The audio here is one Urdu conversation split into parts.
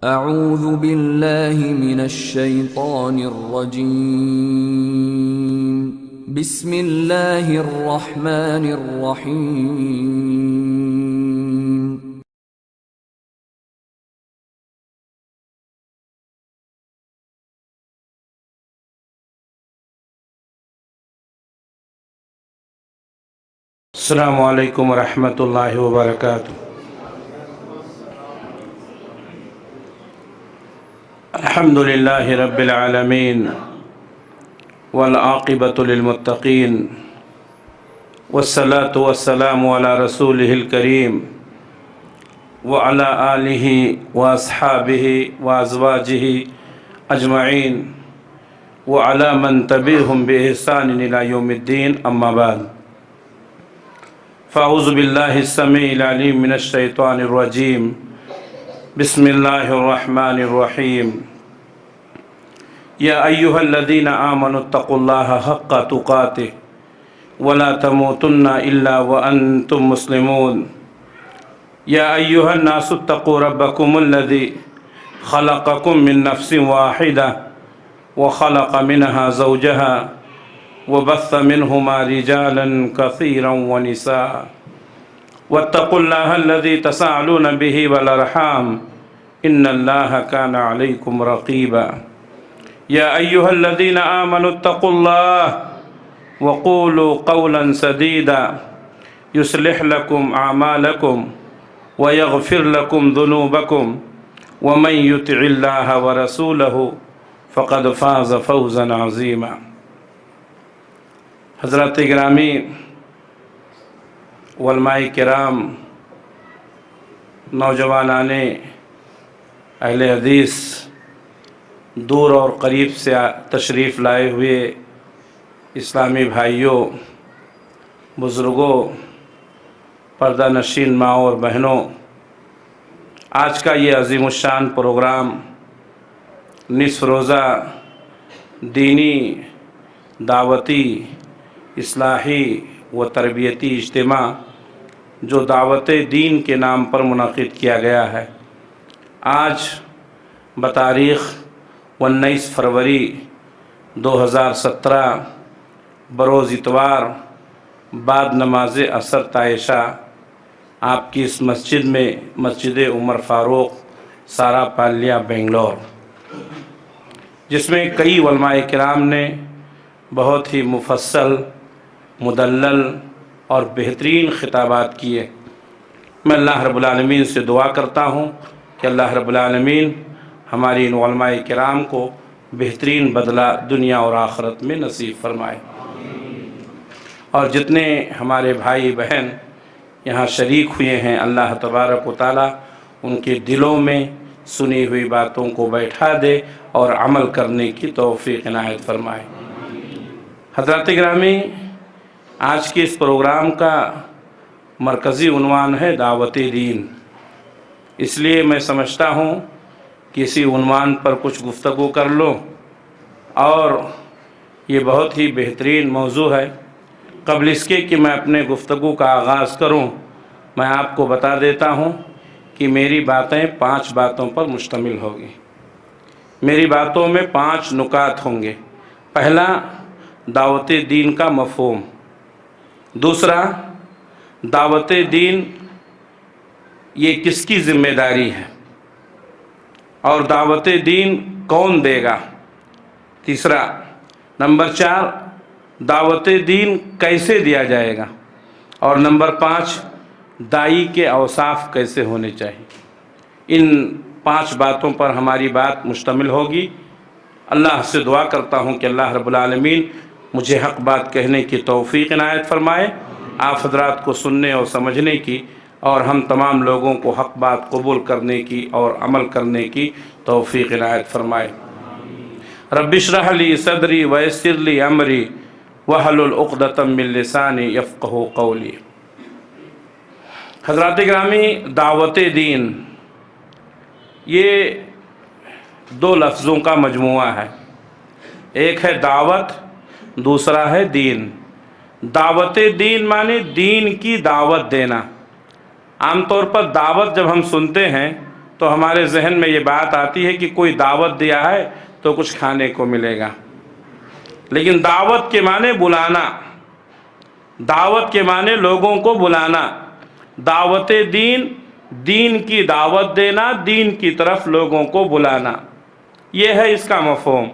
اعوذ باللہ من الشیطان الرجیم بسم اللہ الرحمن الرحیم السلام علیکم ورحمۃ اللہ وبرکاتہ۔ الحمد للہ رب العالمین والعاقبۃ للمتقین والصلاة والسلام علی رسولہ الکریم وعلی آلہ واصحابہ وازواجہ اجمعین وعلی من تبعہم بإحسان الی یوم الدین، اما بعد، فاعوذ باللہ السمیع العلیم من الشیطان الرجیم، بسم اللہ الرحمن الرحیم۔ یا ایہا الذین آمنوا اتقوا اللہ حق تقاتہ ولا تموتن الا وانتم مسلمون۔ یا ایہا الناس اتقوا ربکم الذی خلقکم من نفس واحدہ وخلق منها زوجہا وبث منهما رجالا كثيرا ونساء واتقوا الله الذي تساءلون به والارحام ان الله كان عليكم رقيبا۔ يا ايها الذين آمنوا اتقوا الله وقولوا قولا سديدا يصلح لكم اعمالكم ويغفر لكم ذنوبكم ومن يطع الله ورسوله فقد فاز فوزا عظيما۔ حضرات گرامی، علماء کرام، نوجوانان اہل حدیث، دور اور قریب سے تشریف لائے ہوئے اسلامی بھائیوں، بزرگوں، پردہ نشین ماں اور بہنوں، آج کا یہ عظیم الشان پروگرام نصف روزہ دینی، دعوتی، اصلاحی و تربیتی اجتماع جو دعوت دین کے نام پر منعقد کیا گیا ہے، آج بتاریخ 19 فروری 2017 بروز اتوار بعد نماز عصر عائشہ آپ کی اس مسجد میں، مسجد عمر فاروق، سارا پالیہ، بنگلور، جس میں کئی علماء کرام نے بہت ہی مفصل، مدلل اور بہترین خطابات کیے۔ میں اللہ رب العالمین سے دعا کرتا ہوں کہ اللہ رب العالمین ہماری ان علماء کرام کو بہترین بدلہ دنیا اور آخرت میں نصیب فرمائے، اور جتنے ہمارے بھائی بہن یہاں شریک ہوئے ہیں، اللہ تبارک و تعالیٰ ان کے دلوں میں سنی ہوئی باتوں کو بیٹھا دے اور عمل کرنے کی توفیق عنایت فرمائے۔ حضرات گرامی، آج کے اس پروگرام کا مرکزی عنوان ہے دعوت دین، اس لیے میں سمجھتا ہوں کہ اسی عنوان پر کچھ گفتگو کر لوں، اور یہ بہت ہی بہترین موضوع ہے۔ قبل اس کے کہ میں اپنے گفتگو کا آغاز کروں، میں آپ کو بتا دیتا ہوں کہ میری باتیں 5 باتوں پر مشتمل ہوگی۔ میری باتوں میں 5 نکات ہوں گے۔ پہلا، دعوت دین کا مفہوم۔ دوسرا، دعوت دین یہ کس کی ذمہ داری ہے اور دعوت دین کون دے گا۔ تیسرا، نمبر 4، دعوت دین کیسے دیا جائے گا، اور نمبر 5، داعی کے اوصاف کیسے ہونے چاہیے۔ ان 5 باتوں پر ہماری بات مشتمل ہوگی۔ اللہ سے دعا کرتا ہوں کہ اللہ رب العالمین مجھے حق بات کہنے کی توفیق عنایت فرمائے، آپ حضرات کو سننے اور سمجھنے کی، اور ہم تمام لوگوں کو حق بات قبول کرنے کی اور عمل کرنے کی توفیق عنایت فرمائے۔ رب اشرح لی صدری ویسر لی امری واحلل عقدۃ من لسانی یفقہوا قولی۔ حضرات گرامی، دعوت دین یہ 2 لفظوں کا مجموعہ ہے، ایک ہے دعوت، دوسرا ہے دین۔ دعوت دین معنی دین کی دعوت دینا۔ عام طور پر دعوت جب ہم سنتے ہیں تو ہمارے ذہن میں یہ بات آتی ہے کہ کوئی دعوت دیا ہے تو کچھ کھانے کو ملے گا، لیکن دعوت کے معنی بلانا، دعوت کے معنی لوگوں کو بلانا، دعوت دین، دین کی دعوت دینا، دین کی طرف لوگوں کو بلانا، یہ ہے اس کا مفہوم۔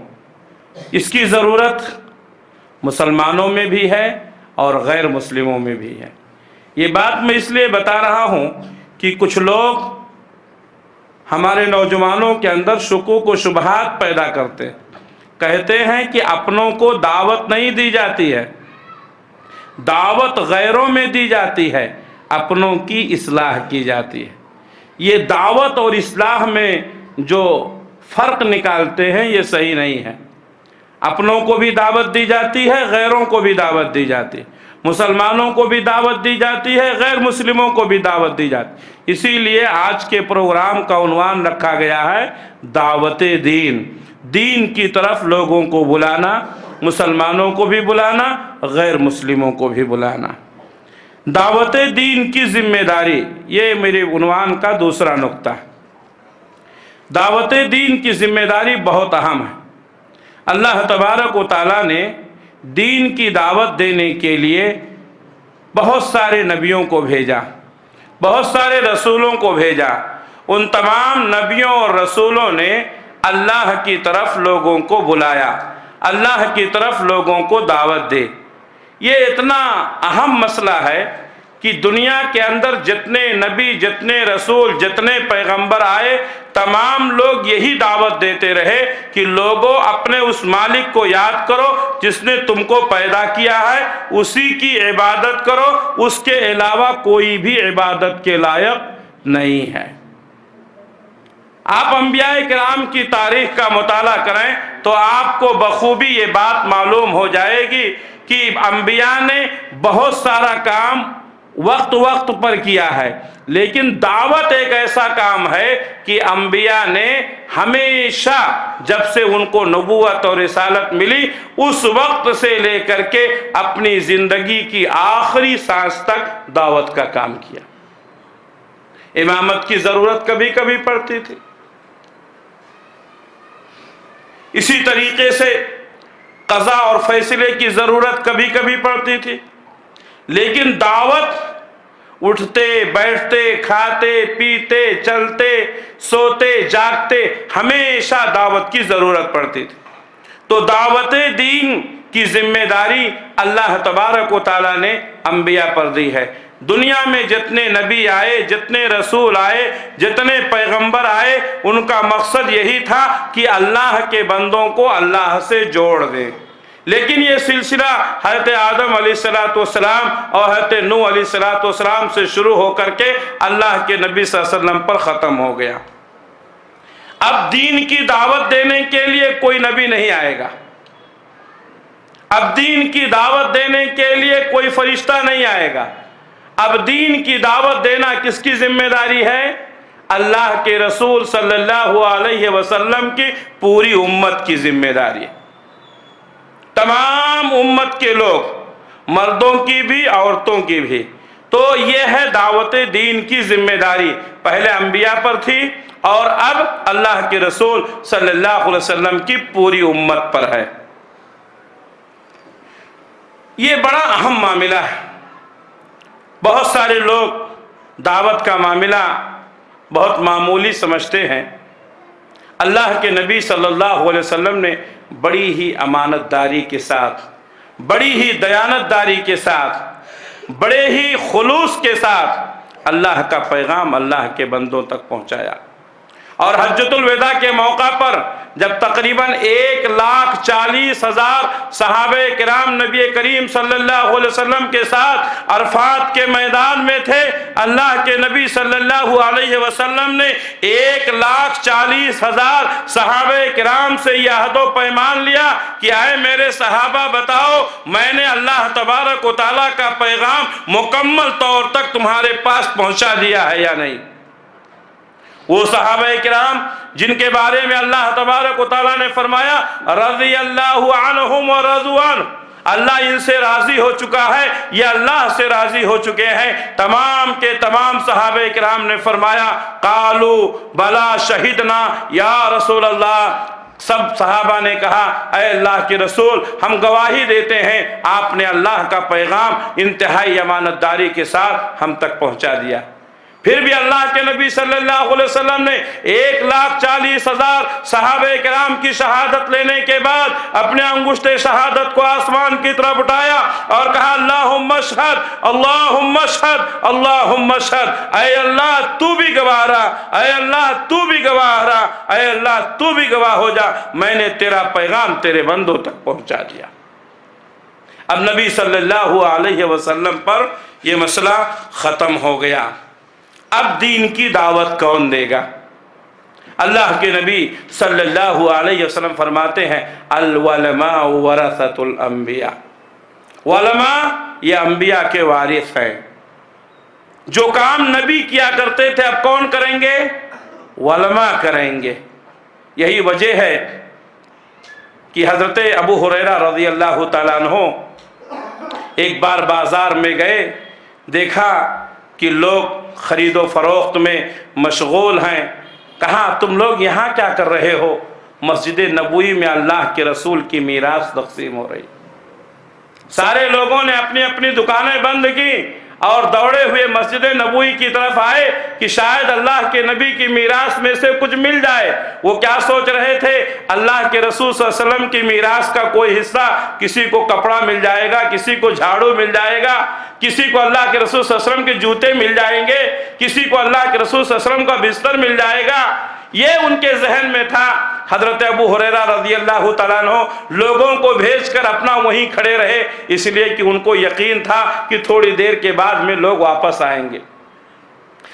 اس کی ضرورت مسلمانوں میں بھی ہے اور غیر مسلموں میں بھی ہے۔ یہ بات میں اس لیے بتا رہا ہوں کہ کچھ لوگ ہمارے نوجوانوں کے اندر شکوک و شبہات پیدا کرتے، کہتے ہیں کہ اپنوں کو دعوت نہیں دی جاتی ہے، دعوت غیروں میں دی جاتی ہے، اپنوں کی اصلاح کی جاتی ہے۔ یہ دعوت اور اصلاح میں جو فرق نکالتے ہیں یہ صحیح نہیں ہے۔ اپنوں کو بھی دعوت دی جاتی ہے، غیروں کو بھی دعوت دی جاتی ہے، مسلمانوں کو بھی دعوت دی جاتی ہے، غیر مسلموں کو بھی دعوت دی جاتی ہے۔ اسی لیے آج کے پروگرام کا عنوان رکھا گیا ہے دعوت دین، دین کی طرف لوگوں کو بلانا، مسلمانوں کو بھی بلانا، غیر مسلموں کو بھی بلانا۔ دعوت دین کی ذمہ داری، یہ میرے عنوان کا دوسرا نقطہ ہے۔ دعوت دین کی ذمہ داری بہت اہم ہے۔ اللہ تبارک و تعالیٰ نے دین کی دعوت دینے کے لیے بہت سارے نبیوں کو بھیجا، بہت سارے رسولوں کو بھیجا۔ ان تمام نبیوں اور رسولوں نے اللہ کی طرف لوگوں کو بلایا، اللہ کی طرف لوگوں کو دعوت دے۔ یہ اتنا اہم مسئلہ ہے کہ دنیا کے اندر جتنے نبی، جتنے رسول، جتنے پیغمبر آئے، تمام لوگ یہی دعوت دیتے رہے کہ لوگوں اپنے اس مالک کو یاد کرو جس نے تم کو پیدا کیا ہے، اسی کی عبادت کرو، اس کے علاوہ کوئی بھی عبادت کے لائق نہیں ہے۔ آپ انبیاء کرام کی تاریخ کا مطالعہ کریں تو آپ کو بخوبی یہ بات معلوم ہو جائے گی کہ انبیاء نے بہت سارا کام وقت وقت پر کیا ہے، لیکن دعوت ایک ایسا کام ہے کہ انبیاء نے ہمیشہ جب سے ان کو نبوت اور رسالت ملی اس وقت سے لے کر کے اپنی زندگی کی آخری سانس تک دعوت کا کام کیا۔ امامت کی ضرورت کبھی کبھی پڑتی تھی، اسی طریقے سے قضا اور فیصلے کی ضرورت کبھی کبھی پڑتی تھی، لیکن دعوت اٹھتے بیٹھتے کھاتے پیتے چلتے سوتے جاگتے ہمیشہ دعوت کی ضرورت پڑتی تھی۔ تو دعوت دین کی ذمہ داری اللہ تبارک و تعالیٰ نے انبیاء پر دی ہے۔ دنیا میں جتنے نبی آئے، جتنے رسول آئے، جتنے پیغمبر آئے، ان کا مقصد یہی تھا کہ اللہ کے بندوں کو اللہ سے جوڑ دیں۔ لیکن یہ سلسلہ حضرت آدم علیہ السلام اور حضرت نوح علیہ السلام سے شروع ہو کر کے اللہ کے نبی صلی اللہ علیہ وسلم پر ختم ہو گیا۔ اب دین کی دعوت دینے کے لیے کوئی نبی نہیں آئے گا، اب دین کی دعوت دینے کے لیے کوئی فرشتہ نہیں آئے گا۔ اب دین کی دعوت دینا کس کی ذمہ داری ہے؟ اللہ کے رسول صلی اللہ علیہ وسلم کی پوری امت کی ذمہ داری ہے۔ تمام امت کے لوگ، مردوں کی بھی عورتوں کی بھی۔ تو یہ ہے دعوت دین کی ذمہ داری، پہلے انبیاء پر تھی اور اب اللہ کے رسول صلی اللہ علیہ وسلم کی پوری امت پر ہے۔ یہ بڑا اہم معاملہ ہے۔ بہت سارے لوگ دعوت کا معاملہ بہت معمولی سمجھتے ہیں۔ اللہ کے نبی صلی اللہ علیہ وسلم نے بڑی ہی امانت داری کے ساتھ، بڑی ہی دیانت داری کے ساتھ، بڑے ہی خلوص کے ساتھ اللہ کا پیغام اللہ کے بندوں تک پہنچایا۔ اور حجۃ الوداع کے موقع پر جب تقریباً 1,40,000 صحابہ کرام نبی کریم صلی اللہ علیہ وسلم کے ساتھ عرفات کے میدان میں تھے، اللہ کے نبی صلی اللہ علیہ وسلم نے 1,40,000 صحابہ کرام سے یہ عہد و پیمان لیا کہ اے میرے صحابہ بتاؤ میں نے اللہ تبارک و تعالیٰ کا پیغام مکمل طور تک تمہارے پاس پہنچا دیا ہے یا نہیں۔ وہ صحابہ کرام جن کے بارے میں اللہ تبارک و تعالیٰ نے فرمایا رضی اللہ عنہم ورضوا عنہ، اللہ ان سے راضی ہو چکا ہے، یہ اللہ سے راضی ہو چکے ہیں۔ تمام کے تمام صحابہ کرام نے فرمایا قالو بلا شہدنا یا رسول اللہ، سب صحابہ نے کہا اے اللہ کے رسول ہم گواہی دیتے ہیں آپ نے اللہ کا پیغام انتہائی امانت داری کے ساتھ ہم تک پہنچا دیا۔ پھر بھی اللہ کے نبی صلی اللہ علیہ وسلم نے 1,40,000 صحابہ کرام کی شہادت لینے کے بعد اپنے انگشت شہادت کو آسمان کی طرف اٹھایا اور کہا اللہم اشہد اللہم اشہد اللہم اشہد، اے اللہ تو بھی گواہ رہا، اے اللہ تو بھی گواہ رہا، اے اللہ تو بھی گواہ ہو جا، میں نے تیرا پیغام تیرے بندوں تک پہنچا دیا۔ اب نبی صلی اللہ علیہ وسلم پر یہ مسئلہ ختم ہو گیا۔ اب دین کی دعوت کون دے گا؟ اللہ کے نبی صلی اللہ علیہ وسلم فرماتے ہیں العلماء ورثۃ الانبیاء، علماء یہ انبیاء کے وارث ہیں۔ جو کام نبی کیا کرتے تھے اب کون کریں گے؟ علماء کریں گے۔ یہی وجہ ہے کہ حضرت ابو ہریرہ رضی اللہ تعالیٰ عنہ ایک بار بازار میں گئے، دیکھا کہ لوگ خرید و فروخت میں مشغول ہیں۔ کہا تم لوگ یہاں کیا کر رہے ہو؟ مسجد نبوی میں اللہ کے رسول کی میراث تقسیم ہو رہی۔ سارے لوگوں نے اپنی اپنی دکانیں بند کی اور دوڑے ہوئے مسجد نبوی کی طرف آئے کہ شاید اللہ کے نبی کی میراث میں سے کچھ مل جائے۔ وہ کیا سوچ رہے تھے؟ اللہ کے رسول صلی اللہ علیہ وسلم کی میراث کا کوئی حصہ، کسی کو کپڑا مل جائے گا، کسی کو جھاڑو مل جائے گا، کسی کو اللہ کے رسول صلی اللہ علیہ وسلم کے جوتے مل جائیں گے، کسی کو اللہ کے رسول صلی اللہ علیہ وسلم کا بستر مل جائے گا۔ یہ ان کے ذہن میں تھا۔ حضرت ابو ہریرہ رضی اللہ تعالیٰ عنہ لوگوں کو بھیج کر اپنا وہیں کھڑے رہے، اس لیے کہ ان کو یقین تھا کہ تھوڑی دیر کے بعد میں لوگ واپس آئیں گے۔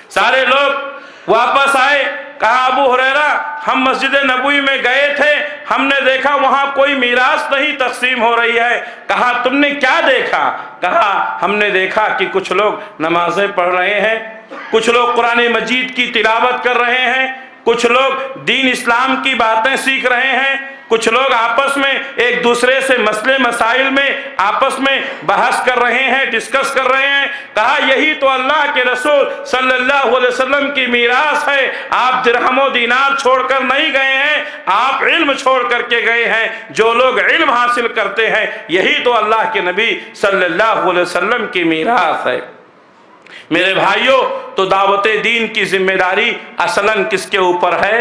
سارے لوگ واپس آئے۔ کہا ابو ہریرہ ہم مسجد نبوی میں گئے تھے، ہم نے دیکھا وہاں کوئی میراث نہیں تقسیم ہو رہی ہے۔ کہا تم نے کیا دیکھا؟ کہا ہم نے دیکھا کہ کچھ لوگ نمازیں پڑھ رہے ہیں، کچھ لوگ قرآن مجید کی تلاوت کر رہے ہیں، کچھ لوگ دین اسلام کی باتیں سیکھ رہے ہیں، کچھ لوگ آپس میں ایک دوسرے سے مسئلے مسائل میں آپس میں بحث کر رہے ہیں، ڈسکس کر رہے ہیں۔ کہا یہی تو اللہ کے رسول صلی اللہ علیہ وسلم کی میراث ہے۔ آپ درہم و دینار چھوڑ کر نہیں گئے ہیں، آپ علم چھوڑ کر کے گئے ہیں۔ جو لوگ علم حاصل کرتے ہیں یہی تو اللہ کے نبی صلی اللہ علیہ وسلم کی میراث ہے۔ میرے بھائیوں، تو دعوت دین کی ذمہ داری اصلاً کس کے اوپر ہے؟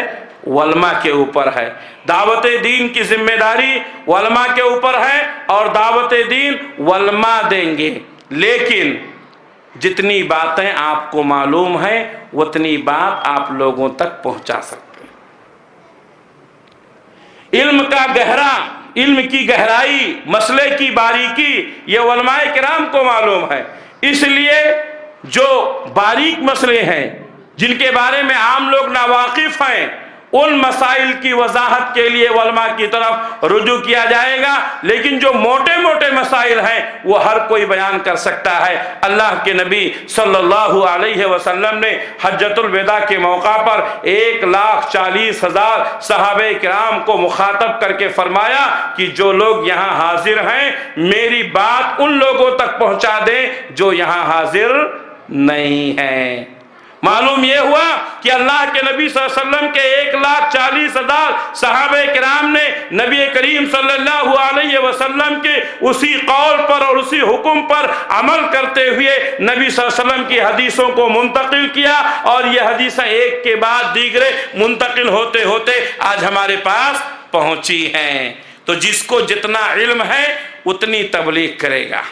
علماء کے اوپر ہے۔ دعوت دین کی ذمہ داری علماء کے اوپر ہے اور دعوت دین علماء دیں گے، لیکن جتنی باتیں آپ کو معلوم ہیں اتنی بات آپ لوگوں تک پہنچا سکتے ہیں۔ علم کا گہرا، علم کی گہرائی، مسئلے کی باریکی یہ علماء کرام کو معلوم ہے۔ اس لیے جو باریک مسئلے ہیں جن کے بارے میں عام لوگ ناواقف ہیں، ان مسائل کی وضاحت کے لیے علماء کی طرف رجوع کیا جائے گا، لیکن جو موٹے موٹے مسائل ہیں وہ ہر کوئی بیان کر سکتا ہے۔ اللہ کے نبی صلی اللہ علیہ وسلم نے حجۃ الوداع کے موقع پر 1,40,000 صحابہ کرام کو مخاطب کر کے فرمایا کہ جو لوگ یہاں حاضر ہیں میری بات ان لوگوں تک پہنچا دیں جو یہاں حاضر نہیں ہیں۔ معلوم یہ ہوا کہ اللہ کے نبی صلی اللہ علیہ وسلم کے 1,40,000 صحابہ کرام نے نبی کریم صلی اللہ علیہ وسلم کے اسی قول پر اور اسی حکم پر عمل کرتے ہوئے نبی صلی اللہ علیہ وسلم کی حدیثوں کو منتقل کیا، اور یہ حدیثیں ایک کے بعد دیگرے منتقل ہوتے ہوتے آج ہمارے پاس پہنچی ہیں۔ تو جس کو جتنا علم ہے اتنی تبلیغ کرے گا،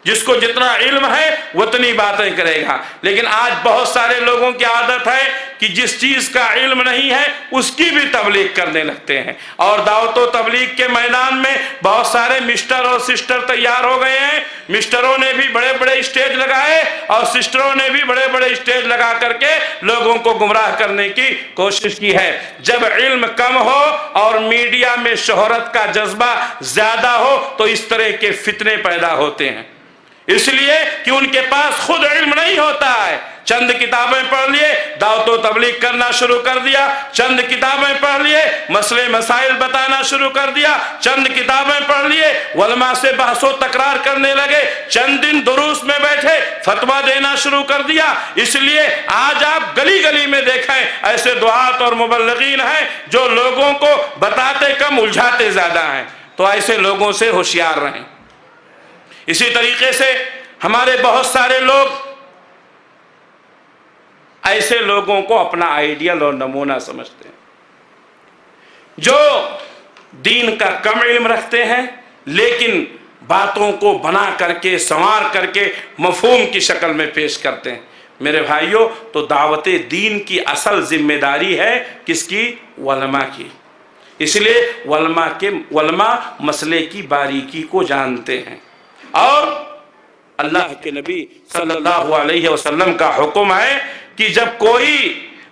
جس کو جتنا علم ہے اتنی باتیں کرے گا۔ لیکن آج بہت سارے لوگوں کی عادت ہے کہ جس چیز کا علم نہیں ہے اس کی بھی تبلیغ کرنے لگتے ہیں، اور دعوت و تبلیغ کے میدان میں بہت سارے مسٹر اور سسٹر تیار ہو گئے ہیں۔ مسٹروں نے بھی بڑے بڑے اسٹیج لگائے اور سسٹروں نے بھی بڑے بڑے اسٹیج لگا کر کے لوگوں کو گمراہ کرنے کی کوشش کی ہے۔ جب علم کم ہو اور میڈیا میں شہرت کا جذبہ زیادہ ہو تو اس طرح کے فتنے پیدا ہوتے ہیں، اس لیے کہ ان کے پاس خود علم نہیں ہوتا ہے۔ چند کتابیں پڑھ لیے، دعوت و تبلیغ کرنا شروع کر دیا، چند کتابیں پڑھ لیے، مسئلے مسائل بتانا شروع کر دیا، چند کتابیں پڑھ لیے، علماء سے بحث و تکرار کرنے لگے، چند دن دروس میں بیٹھے فتویٰ دینا شروع کر دیا۔ اس لیے آج آپ گلی گلی میں دیکھیں ایسے دعات اور مبلغین ہیں جو لوگوں کو بتاتے کم الجھاتے زیادہ ہیں، تو ایسے لوگوں سے ہوشیار رہیں۔ اسی طریقے سے ہمارے بہت سارے لوگ ایسے لوگوں کو اپنا آئیڈیل اور نمونہ سمجھتے ہیں جو دین کا کم علم رکھتے ہیں لیکن باتوں کو بنا کر کے سنوار کر کے مفہوم کی شکل میں پیش کرتے ہیں۔ میرے بھائیوں، تو دعوت دین کی اصل ذمہ داری ہے کس کی؟ علماء کی۔ اس لیے علماء مسئلے کی باریکی کو جانتے ہیں، اور اللہ کے نبی صلی اللہ علیہ وسلم کا حکم ہے کہ جب کوئی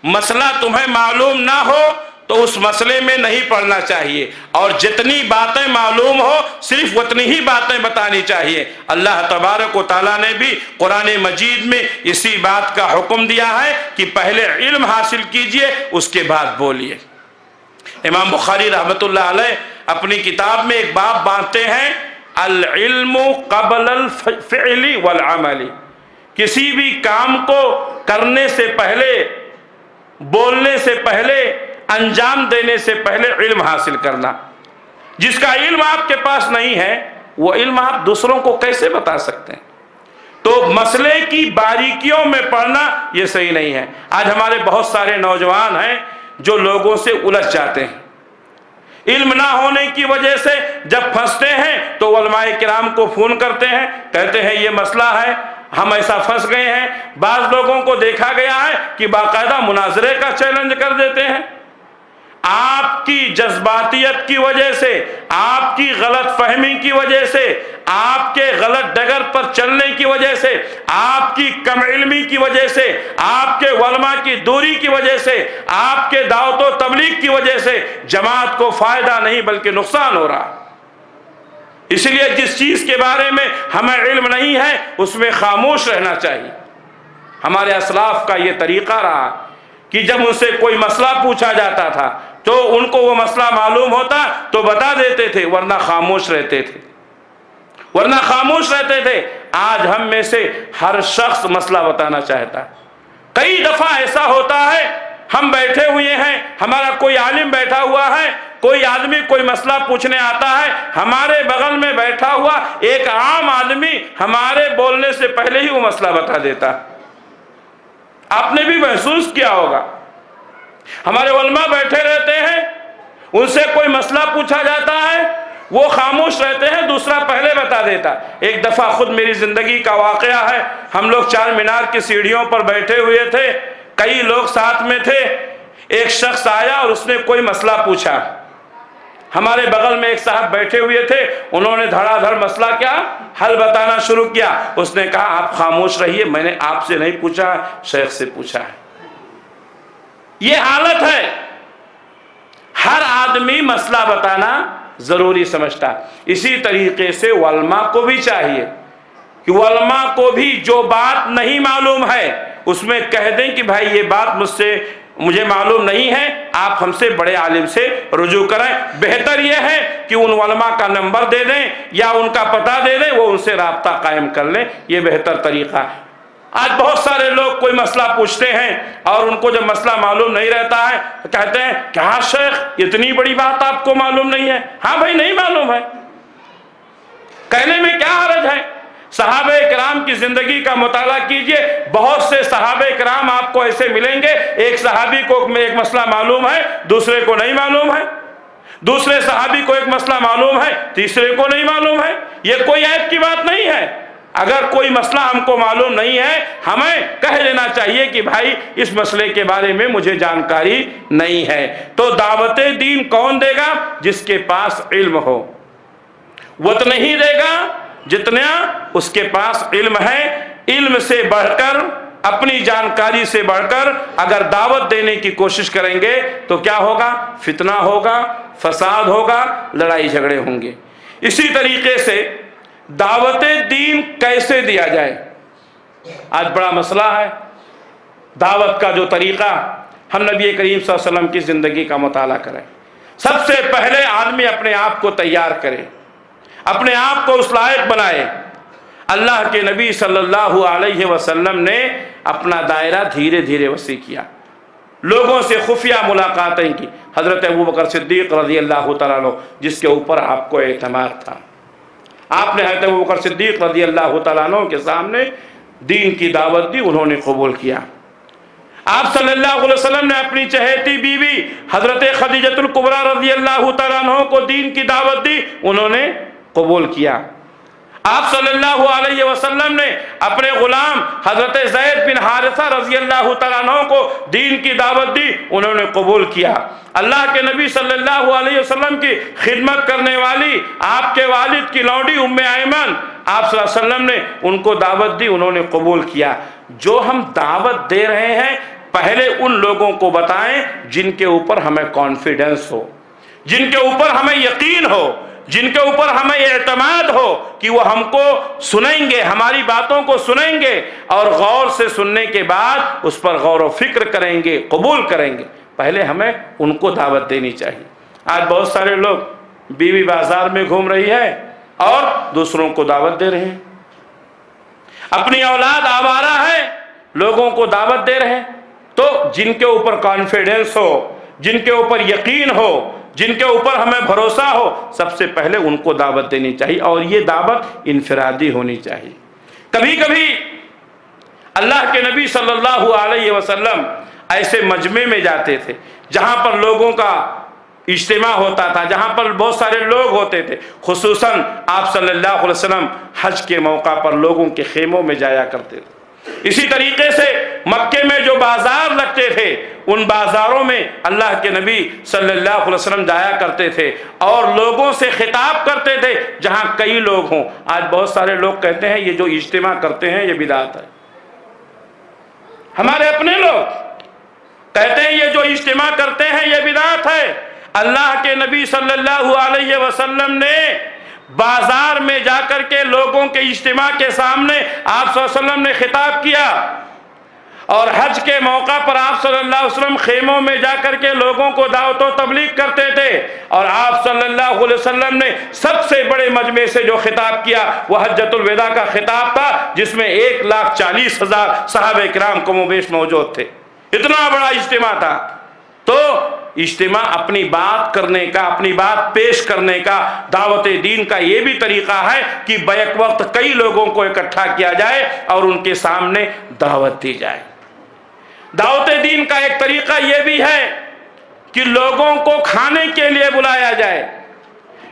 مسئلہ تمہیں معلوم نہ ہو تو اس مسئلے میں نہیں پڑھنا چاہیے، اور جتنی باتیں معلوم ہو صرف اتنی ہی باتیں بتانی چاہیے۔ اللہ تبارک و تعالیٰ نے بھی قرآن مجید میں اسی بات کا حکم دیا ہے کہ پہلے علم حاصل کیجئے اس کے بعد بولیے۔ امام بخاری رحمۃ اللہ علیہ اپنی کتاب میں ایک باب باندھتے ہیں، العلم قبل الفعل والعمل، کسی بھی کام کو کرنے سے پہلے، بولنے سے پہلے، انجام دینے سے پہلے علم حاصل کرنا۔ جس کا علم آپ کے پاس نہیں ہے وہ علم آپ دوسروں کو کیسے بتا سکتے ہیں؟ تو مسئلے کی باریکیوں میں پڑھنا یہ صحیح نہیں ہے۔ آج ہمارے بہت سارے نوجوان ہیں جو لوگوں سے الجھ جاتے ہیں، علم نہ ہونے کی وجہ سے جب پھنستے ہیں تو علماء کرام کو فون کرتے ہیں، کہتے ہیں یہ مسئلہ ہے، ہم ایسا پھنس گئے ہیں۔ بعض لوگوں کو دیکھا گیا ہے کہ باقاعدہ مناظرے کا چیلنج کر دیتے ہیں۔ آپ کی جذباتیت کی وجہ سے، آپ کی غلط فہمی کی وجہ سے، آپ کے غلط ڈگر پر چلنے کی وجہ سے، آپ کی کم علمی کی وجہ سے، آپ کے علماء کی دوری کی وجہ سے، آپ کے دعوت و تبلیغ کی وجہ سے جماعت کو فائدہ نہیں بلکہ نقصان ہو رہا۔ اس لیے جس چیز کے بارے میں ہمیں علم نہیں ہے اس میں خاموش رہنا چاہیے۔ ہمارے اسلاف کا یہ طریقہ رہا کہ جب ان سے کوئی مسئلہ پوچھا جاتا تھا تو ان کو وہ مسئلہ معلوم ہوتا تو بتا دیتے تھے، ورنہ خاموش رہتے تھے۔ آج ہم میں سے ہر شخص مسئلہ بتانا چاہتا ہے۔ کئی دفعہ ایسا ہوتا ہے ہم بیٹھے ہوئے ہیں، ہمارا کوئی عالم بیٹھا ہوا ہے، کوئی آدمی کوئی مسئلہ پوچھنے آتا ہے، ہمارے بغل میں بیٹھا ہوا ایک عام آدمی ہمارے بولنے سے پہلے ہی وہ مسئلہ بتا دیتا۔ آپ نے بھی محسوس کیا ہوگا، ہمارے علماء بیٹھے رہتے ہیں، ان سے کوئی مسئلہ پوچھا جاتا ہے، وہ خاموش رہتے ہیں، دوسرا پہلے بتا دیتا۔ ایک دفعہ خود میری زندگی کا واقعہ ہے، ہم لوگ چار مینار کی سیڑھیوں پر بیٹھے ہوئے تھے، کئی لوگ ساتھ میں تھے، ایک شخص آیا اور اس نے کوئی مسئلہ پوچھا۔ ہمارے بغل میں ایک صاحب بیٹھے ہوئے تھے، انہوں نے دھڑا دھڑ مسئلہ کیا حل بتانا شروع کیا۔ اس نے کہا آپ خاموش رہیے، میں نے آپ سے نہیں پوچھا، شیخ سے پوچھا ہے۔ یہ حالت ہے، ہر آدمی مسئلہ بتانا ضروری سمجھتا۔ اسی طریقے سے علماء کو بھی چاہیے کہ علماء کو بھی جو بات نہیں معلوم ہے اس میں کہہ دیں کہ بھائی یہ بات مجھے معلوم نہیں ہے، آپ ہم سے بڑے عالم سے رجوع کریں۔ بہتر یہ ہے کہ ان علماء کا نمبر دے دیں یا ان کا پتہ دے دیں، وہ ان سے رابطہ قائم کر لیں، یہ بہتر طریقہ ہے۔ آج بہت سارے لوگ کوئی مسئلہ پوچھتے ہیں اور ان کو جب مسئلہ معلوم نہیں رہتا ہے کہتے ہیں کیا شیخ اتنی بڑی بات آپ کو معلوم نہیں ہے؟ ہاں بھائی نہیں معلوم ہے، کہنے میں کیا حرج ہے؟ صحابہ کرام کی زندگی کا مطالعہ کیجئے، بہت سے صحابہ کرام آپ کو ایسے ملیں گے، ایک صحابی کو ایک مسئلہ معلوم ہے، دوسرے کو نہیں معلوم ہے، دوسرے صحابی کو ایک مسئلہ معلوم ہے، تیسرے کو نہیں معلوم ہے۔ یہ کوئی عیب کی بات نہیں ہے۔ اگر کوئی مسئلہ ہم کو معلوم نہیں ہے ہمیں کہہ دینا چاہیے کہ بھائی اس مسئلے کے بارے میں مجھے جانکاری نہیں ہے۔ تو دعوت دین کون دے گا؟ جس کے پاس علم ہو، وہ تو نہیں دے گا جتنا اس کے پاس علم ہے۔ علم سے بڑھ کر، اپنی جانکاری سے بڑھ کر اگر دعوت دینے کی کوشش کریں گے تو کیا ہوگا؟ فتنہ ہوگا، فساد ہوگا، لڑائی جھگڑے ہوں گے۔ اسی طریقے سے دعوت دین کیسے دیا جائے؟ آج بڑا مسئلہ ہے دعوت کا جو طریقہ۔ ہم نبی کریم صلی اللہ علیہ وسلم کی زندگی کا مطالعہ کریں، سب سے پہلے آدمی اپنے آپ کو تیار کرے، اپنے آپ کو اس لائق بنائے۔ اللہ کے نبی صلی اللہ علیہ وسلم نے اپنا دائرہ دھیرے دھیرے وسیع کیا، لوگوں سے خفیہ ملاقاتیں کی۔ حضرت ابوبکر صدیق رضی اللہ تعالیٰ عنہ جس کے اوپر آپ کو اعتماد تھا، آپ نے حضرت ابوبکر صدیق رضی اللہ تعالیٰ عنہ کے سامنے دین کی دعوت دی، انہوں نے قبول کیا۔ آپ صلی اللہ علیہ وسلم نے اپنی چہیتی بیوی حضرت خدیجۃ الکبریٰ رضی اللہ تعالیٰ عنہ کو دین کی دعوت دی، انہوں نے قبول کیا۔ آپ صلی اللہ علیہ وسلم نے اپنے غلام حضرت زید بن حارثہ رضی اللہ تعالیٰ عنہ کو دین کی دعوت دی، انہوں نے قبول کیا۔ اللہ کے نبی صلی اللہ علیہ وسلم کی خدمت کرنے والی آپ کے والد کی لونڈی ام ایمن، آپ صلی اللہ علیہ وسلم نے ان کو دعوت دی، انہوں نے قبول کیا۔ جو ہم دعوت دے رہے ہیں پہلے ان لوگوں کو بتائیں جن کے اوپر ہمیں کانفیڈنس ہو، جن کے اوپر ہمیں یقین ہو، جن کے اوپر ہمیں اعتماد ہو کہ وہ ہم کو سنیں گے، ہماری باتوں کو سنیں گے اور غور سے سننے کے بعد اس پر غور و فکر کریں گے، قبول کریں گے۔ پہلے ہمیں ان کو دعوت دینی چاہیے۔ آج بہت سارے لوگ بیوی بازار میں گھوم رہی ہے اور دوسروں کو دعوت دے رہے ہیں، اپنی اولاد آوارہ ہے، لوگوں کو دعوت دے رہے ہیں۔ تو جن کے اوپر کانفیڈنس ہو، جن کے اوپر یقین ہو، جن کے اوپر ہمیں بھروسہ ہو، سب سے پہلے ان کو دعوت دینی چاہیے، اور یہ دعوت انفرادی ہونی چاہیے۔ کبھی کبھی اللہ کے نبی صلی اللہ علیہ وسلم ایسے مجمع میں جاتے تھے جہاں پر لوگوں کا اجتماع ہوتا تھا، جہاں پر بہت سارے لوگ ہوتے تھے۔ خصوصاً آپ صلی اللہ علیہ وسلم حج کے موقع پر لوگوں کے خیموں میں جایا کرتے تھے۔ اسی طریقے سے مکے میں جو بازار لگتے تھے ان بازاروں میں اللہ کے نبی صلی اللہ علیہ وسلم جایا کرتے تھے اور لوگوں سے خطاب کرتے تھے جہاں کئی لوگ ہوں۔ آج بہت سارے لوگ کہتے ہیں یہ جو اجتماع کرتے ہیں یہ بدعت ہے۔ ہمارے اپنے لوگ کہتے ہیں یہ جو اجتماع کرتے ہیں یہ بدعت ہے۔ اللہ کے نبی صلی اللہ علیہ وسلم نے بازار میں جا کر کے لوگوں کے اجتماع کے سامنے آپ صلی اللہ علیہ وسلم نے خطاب کیا، اور حج کے موقع پر آپ صلی اللہ علیہ وسلم خیموں میں جا کر کے لوگوں کو دعوت و تبلیغ کرتے تھے، اور آپ صلی اللہ علیہ وسلم نے سب سے بڑے مجمع سے جو خطاب کیا وہ حجۃ الوداع کا خطاب تھا، جس میں 1,40,000 صحابہ کرام کم و بیش موجود تھے۔ اتنا بڑا اجتماع تھا۔ تو اجتماع اپنی بات کرنے کا، اپنی بات پیش کرنے کا، دعوت دین کا یہ بھی طریقہ ہے کہ بیک وقت کئی لوگوں کو اکٹھا کیا جائے اور ان کے سامنے دعوت دی جائے۔ دعوت دین کا ایک طریقہ یہ بھی ہے کہ لوگوں کو کھانے کے لیے بلایا جائے،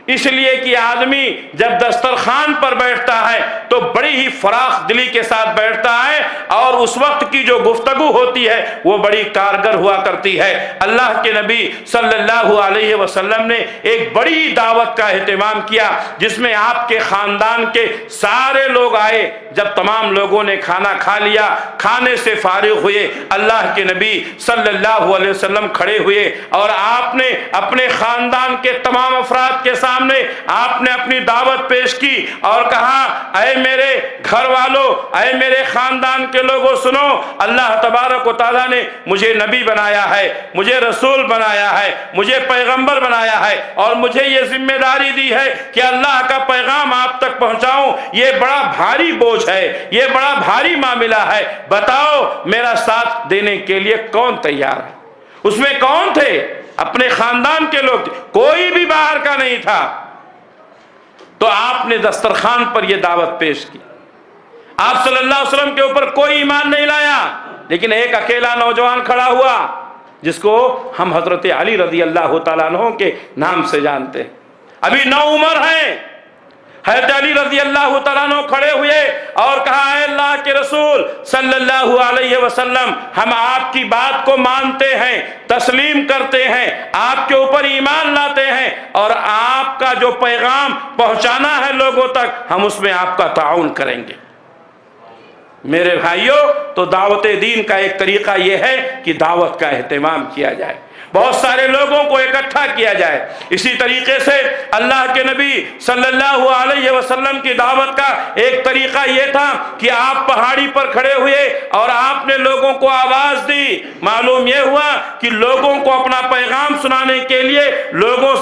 اس لیے کہ آدمی جب دسترخوان پر بیٹھتا ہے تو بڑی ہی فراخ دلی کے ساتھ بیٹھتا ہے، اور اس وقت کی جو گفتگو ہوتی ہے وہ بڑی کارگر ہوا کرتی ہے۔ اللہ کے نبی صلی اللہ علیہ وسلم نے ایک بڑی دعوت کا اہتمام کیا جس میں آپ کے خاندان کے سارے لوگ آئے۔ جب تمام لوگوں نے کھانا کھا لیا، کھانے سے فارغ ہوئے، اللہ کے نبی صلی اللہ علیہ وسلم کھڑے ہوئے اور آپ نے اپنے خاندان کے تمام افراد کے سامنے آپ نے اپنی دعوت پیش کی اور کہا، اے میرے گھر والوں، اے میرے خاندان کے لوگوں، سنو، اللہ تبارک و تعالیٰ نے مجھے نبی بنایا ہے، مجھے رسول بنایا ہے، مجھے پیغمبر بنایا ہے، اور مجھے یہ ذمہ داری دی ہے کہ اللہ کا پیغام آپ تک پہنچاؤں۔ یہ بڑا بھاری بوجھ ہے، یہ بڑا بھاری معاملہ ہے، بتاؤ میرا ساتھ دینے کے لیے کون تیار ہے؟ اس میں کون تھے؟ اپنے خاندان کے لوگ تھے، کوئی بھی باہر کا نہیں تھا۔ تو آپ نے دسترخوان پر یہ دعوت پیش کی۔ آپ صلی اللہ علیہ وسلم کے اوپر کوئی ایمان نہیں لایا، لیکن ایک اکیلا نوجوان کھڑا ہوا جس کو ہم حضرت علی رضی اللہ تعالیٰ عنہ کے نام سے جانتے ہیں۔ ابھی 9 عمر ہیں، حضرت علی رضی اللہ تعالیٰ عنہ کھڑے ہوئے اور کہا، اے اللہ کے رسول صلی اللہ علیہ وسلم، ہم آپ کی بات کو مانتے ہیں، تسلیم کرتے ہیں، آپ کے اوپر ایمان لاتے ہیں، اور آپ کا جو پیغام پہنچانا ہے لوگوں تک ہم اس میں آپ کا تعاون کریں گے۔ میرے بھائیوں، تو دعوت دین کا ایک طریقہ یہ ہے کہ دعوت کا اہتمام کیا جائے، بہت سارے لوگوں کو اکٹھا کیا جائے۔ اسی طریقے سے اللہ کے نبی صلی اللہ علیہ وسلم کی دعوت کا ایک طریقہ یہ تھا کہ آپ پہاڑی پر کھڑے ہوئے اور آپ نے لوگوں کو آواز دی۔ معلوم یہ ہوا کہ لوگوں کو اپنا پیغام سنانے کے لیے لوگوں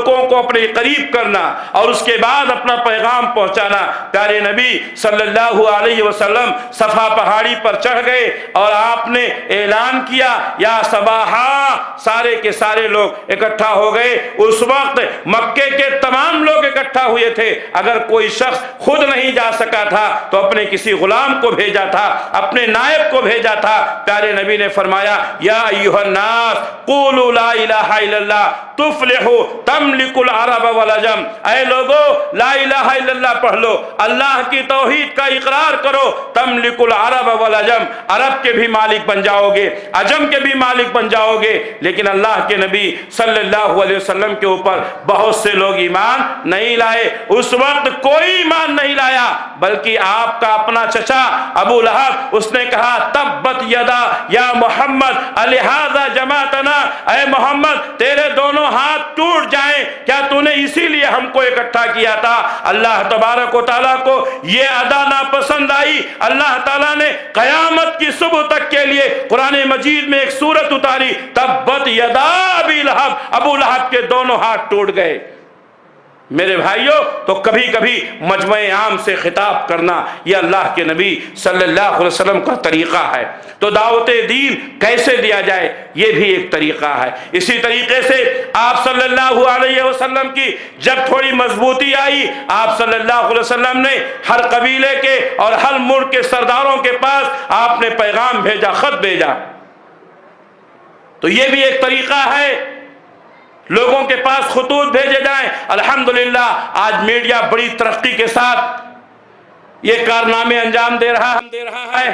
کو اپنے قریب کرنا اور اس کے بعد اپنا پیغام پہنچانا۔ پیارے نبی صلی اللہ علیہ وسلم صفا پہاڑی پر چڑھ گئے اور آپ نے اعلان کیا یا صباحا، سارے کے سارے لوگ اکٹھا ہو گئے۔ اس وقت مکے کے تمام لوگ اکٹھا ہوئے تھے۔ اگر کوئی شخص خود نہیں جا سکا تھا تو اپنے کسی غلام کو بھیجا تھا، اپنے نائب کو بھیجا تھا۔ پیارے نبی نے فرمایا یا ایھا الناس قولوا لا الہ الا اللہ تفلحوا تملک العرب والعجم، اے لوگو لا الہ الا اللہ پڑھ لو، اللہ کی توحید کا اقرار کرو، تملک العرب والعجم، عرب کے بھی مالک بن جاؤ گے، عجم کے بھی مالک بن جاؤ گے۔ لیکن اللہ کے نبی صلی اللہ علیہ وسلم کے اوپر بہت سے لوگ ایمان نہیں لائے۔ اس وقت کوئی ایمان نہیں لایا، بلکہ آپ کا اپنا چچا ابو لہب، اس نے کہا تبت یدا یا محمد الہذا جماعتنا، اے محمد تیرے دونوں ہاتھ ٹوٹ جائیں، کیا تو نے اسی لیے ہم کو اکٹھا کیا تھا؟ اللہ تبارک و تعالیٰ کو یہ ادا ناپسند آئی۔ اللہ تعالیٰ نے قیامت کی صبح تک کے لیے قرآن مجید میں ایک سورت اتاری، تبت یدا ابی لہب، ابو لہب کے دونوں ہاتھ ٹوٹ گئے۔ میرے بھائیوں، تو کبھی کبھی مجمع عام سے خطاب کرنا یہ اللہ کے نبی صلی اللہ علیہ وسلم کا طریقہ ہے۔ تو دعوت دین کیسے دیا جائے یہ بھی ایک طریقہ ہے۔ اسی طریقے سے آپ صلی اللہ علیہ وسلم کی جب تھوڑی مضبوطی آئی، آپ صلی اللہ علیہ وسلم نے ہر قبیلے کے اور ہر ملک کے سرداروں کے پاس آپ نے پیغام بھیجا، خط بھیجا۔ تو یہ بھی ایک طریقہ ہے، لوگوں کے پاس خطوط بھیجے جائیں۔ الحمدللہ آج میڈیا بڑی ترقی کے ساتھ یہ کارنامے انجام دے رہا ہے۔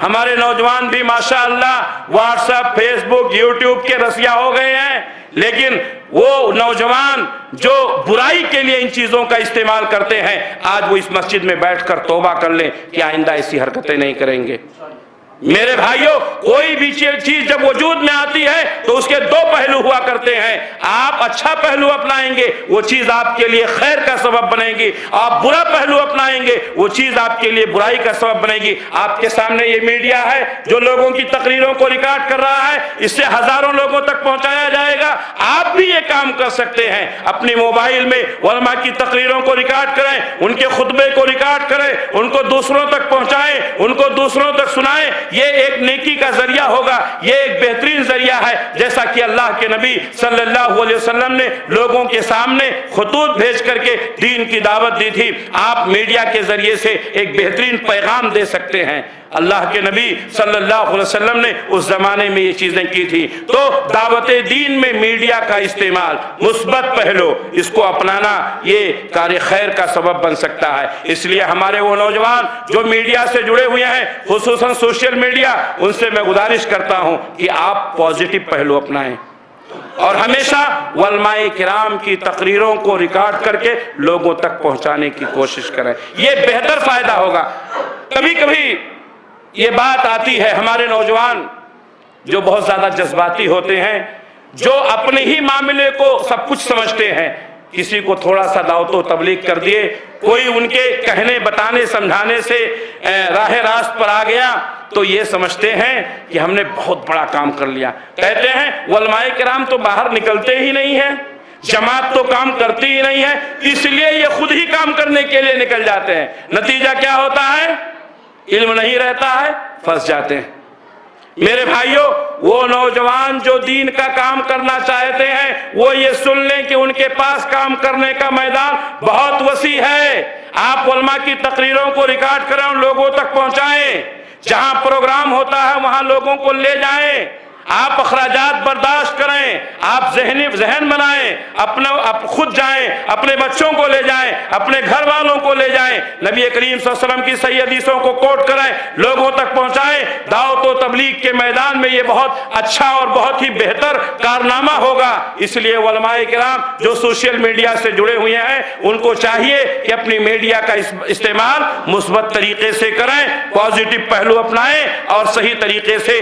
ہمارے نوجوان بھی ماشاءاللہ واٹس ایپ، فیس بک، یوٹیوب کے رسیا ہو گئے ہیں، لیکن وہ نوجوان جو برائی کے لیے ان چیزوں کا استعمال کرتے ہیں، آج وہ اس مسجد میں بیٹھ کر توبہ کر لیں کہ آئندہ ایسی حرکتیں نہیں کریں گے۔ میرے بھائیوں، کوئی بھی چیز جب وجود میں آتی ہے تو اس کے دو پہلو ہوا کرتے ہیں۔ آپ اچھا پہلو اپنائیں گے، وہ چیز آپ کے لیے خیر کا سبب بنے گی۔ آپ برا پہلو اپنائیں گے، وہ چیز آپ کے لیے برائی کا سبب بنے گی۔ آپ کے سامنے یہ میڈیا ہے جو لوگوں کی تقریروں کو ریکارڈ کر رہا ہے، اس سے ہزاروں لوگوں تک پہنچایا جائے گا۔ آپ بھی یہ کام کر سکتے ہیں، اپنی موبائل میں علماء کی تقریروں کو ریکارڈ کریں، ان کے خطبے کو ریکارڈ کریں، ان کو دوسروں تک پہنچائیں، ان کو دوسروں تک سنائیں۔ یہ ایک نیکی کا ذریعہ ہوگا، یہ ایک بہترین ذریعہ ہے، جیسا کہ اللہ کے نبی صلی اللہ علیہ وسلم نے لوگوں کے سامنے خطوط بھیج کر کے دین کی دعوت دی تھی۔ آپ میڈیا کے ذریعے سے ایک بہترین پیغام دے سکتے ہیں۔ اللہ کے نبی صلی اللہ علیہ وسلم نے اس زمانے میں یہ چیزیں کی تھی۔ تو دعوت دین میں میڈیا کا استعمال، مثبت پہلو، اس کو اپنانا یہ کار خیر کا سبب بن سکتا ہے۔ اس لیے ہمارے وہ نوجوان جو میڈیا سے جڑے ہوئے ہیں، خصوصاً سوشل میڈیا، ان سے میں گزارش کرتا ہوں کہ آپ پازیٹو پہلو اپنائیں اور ہمیشہ علماء کرام کی تقریروں کو ریکارڈ کر کے لوگوں تک پہنچانے کی کوشش کریں، یہ بہتر فائدہ ہوگا۔ کبھی کبھی یہ بات آتی ہے، ہمارے نوجوان جو بہت زیادہ جذباتی ہوتے ہیں، جو اپنے ہی معاملے کو سب کچھ سمجھتے ہیں، کسی کو تھوڑا سا دعوت و تبلیغ کر دیے، کوئی ان کے کہنے بتانے سمجھانے سے راہ راست پر آ گیا تو یہ سمجھتے ہیں کہ ہم نے بہت بڑا کام کر لیا۔ کہتے ہیں علماء کرام تو باہر نکلتے ہی نہیں ہیں، جماعت تو کام کرتی ہی نہیں ہے، اس لیے یہ خود ہی کام کرنے کے لیے نکل جاتے ہیں۔ نتیجہ کیا ہوتا ہے؟ علم نہیں رہتا ہے، پھنس جاتے ہیں۔ میرے بھائیوں، وہ نوجوان جو دین کا کام کرنا چاہتے ہیں وہ یہ سن لیں کہ ان کے پاس کام کرنے کا میدان بہت وسیع ہے۔ آپ علماء کی تقریروں کو ریکارڈ کریں، ان لوگوں تک پہنچائیں، جہاں پروگرام ہوتا ہے وہاں لوگوں کو لے جائیں۔ آپ اخراجات برداشت کریں، آپ ذہن بنائیں، خود جائیں، اپنے بچوں کو لے جائیں، اپنے گھر والوں کو لے جائیں، نبی کریم صلی اللہ علیہ وسلم کی صحیح حدیثوں کو کوٹ کریں، لوگوں تک پہنچائیں۔ دعوت و تبلیغ کے میدان میں یہ بہت اچھا اور بہت ہی بہتر کارنامہ ہوگا۔ اس لیے علماء کرام جو سوشل میڈیا سے جڑے ہوئے ہیں ان کو چاہیے کہ اپنی میڈیا کا استعمال مثبت طریقے سے کریں، پازیٹو پہلو اپنائیں اور صحیح طریقے سے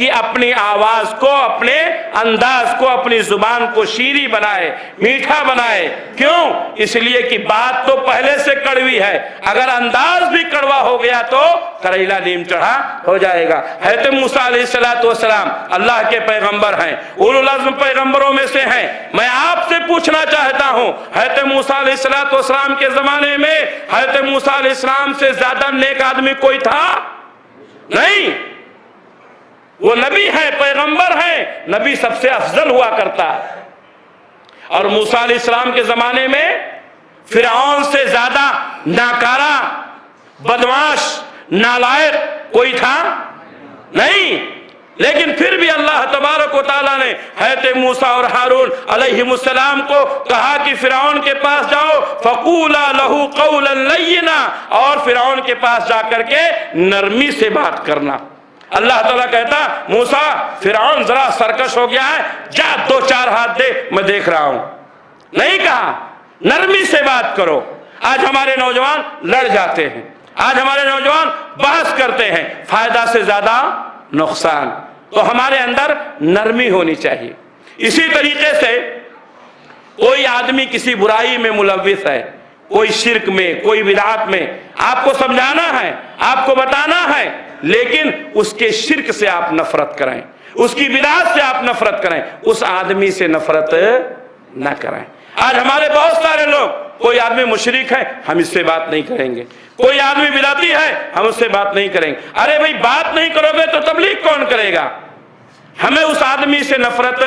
کہ اپنی آواز کو، اپنے انداز کو، اپنی زبان کو شیریں بنائے، میٹھا بنائے۔ کیوں؟ اس لیے کہ بات تو پہلے سے کڑوی ہے، اگر انداز بھی کڑوا ہو گیا تو کریلا نیم چڑھا ہو جائے گا۔ حضرت موسیٰ علیہ السلام اللہ کے پیغمبر ہیں، اولو العزم پیغمبروں میں سے ہیں۔ میں آپ سے پوچھنا چاہتا ہوں، حضرت موسیٰ علیہ السلام کے زمانے میں حضرت موسیٰ علیہ السلام سے زیادہ نیک آدمی کوئی تھا؟ نہیں، وہ نبی ہیں، پیغمبر ہیں، نبی سب سے افضل ہوا کرتا ہے۔ اور موسیٰ علیہ السلام کے زمانے میں فرعون سے زیادہ ناکارہ، بدمعاش، نالائق کوئی تھا؟ نہیں، لیکن پھر بھی اللہ تبارک و تعالیٰ نے حضرت موسیٰ اور ہارون علیہ السلام کو کہا کہ فرعون کے پاس جاؤ، فَقُولَا لَهُ قَوْلًا لَيِّنًا، اور فرعون کے پاس جا کر کے نرمی سے بات کرنا۔ اللہ تعالیٰ کہتا موسیٰ فرعون ذرا سرکش ہو گیا ہے، جا 2-4 ہاتھ دے، میں دیکھ رہا ہوں۔ نہیں کہا، نرمی سے بات کرو۔ آج ہمارے نوجوان لڑ جاتے ہیں، آج ہمارے نوجوان بحث کرتے ہیں، فائدہ سے زیادہ نقصان۔ تو ہمارے اندر نرمی ہونی چاہیے۔ اسی طریقے سے کوئی آدمی کسی برائی میں ملوث ہے، کوئی شرک میں، کوئی بدعت میں، آپ کو سمجھانا ہے، آپ کو بتانا ہے، لیکن اس کے شرک سے آپ نفرت کریں، اس کی بدعت سے آپ نفرت کریں، اس آدمی سے نفرت نہ کریں۔ آج ہمارے بہت سارے لوگ، کوئی آدمی مشرک ہے، ہم اس سے بات نہیں کریں گے، کوئی آدمی بدعتی ہے، ہم اس سے بات نہیں کریں گے۔ ارے بھائی، بات نہیں کرو گے تو تبلیغ کون کرے گا؟ ہمیں اس آدمی سے نفرت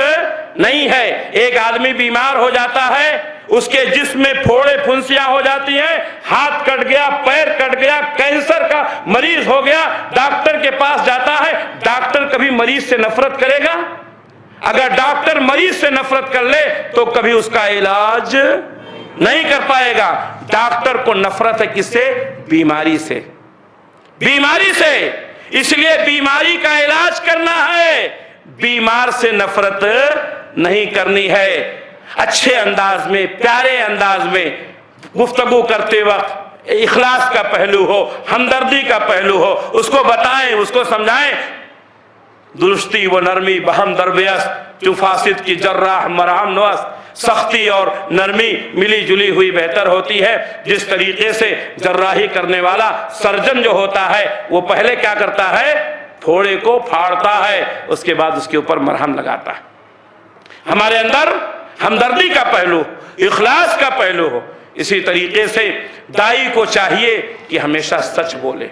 نہیں ہے۔ ایک آدمی بیمار ہو جاتا ہے، اس کے جسم میں پھوڑے پھنسیاں ہو جاتی ہیں، ہاتھ کٹ گیا، پیر کٹ گیا، کینسر کا مریض ہو گیا، ڈاکٹر کے پاس جاتا ہے، ڈاکٹر کبھی مریض سے نفرت کرے گا؟ اگر ڈاکٹر مریض سے نفرت کر لے تو کبھی اس کا علاج نہیں کر پائے گا۔ ڈاکٹر کو نفرت ہے کس سے؟ بیماری سے، بیماری سے۔ اس لیے بیماری کا علاج کرنا ہے، بیمار سے نفرت نہیں کرنی ہے۔ اچھے انداز میں، پیارے انداز میں گفتگو کرتے وقت اخلاص کا پہلو ہو، ہمدردی کا پہلو ہو، اس کو بتائیں، اس کو سمجھائیں۔ درستی و نرمی بہم دربیست، جو فاسد کی جراح مرہم نوست، سختی اور نرمی ملی جلی ہوئی بہتر ہوتی ہے۔ جس طریقے سے جراحی کرنے والا سرجن جو ہوتا ہے، وہ پہلے کیا کرتا ہے؟ پھوڑے کو پھاڑتا ہے، اس کے بعد اس کے اوپر مرہم لگاتا ہے۔ ہمارے اندر ہمدردی کا پہلو، اخلاص کا پہلو ہو۔ اسی طریقے سے دائی کو چاہیے کہ ہمیشہ سچ بولے،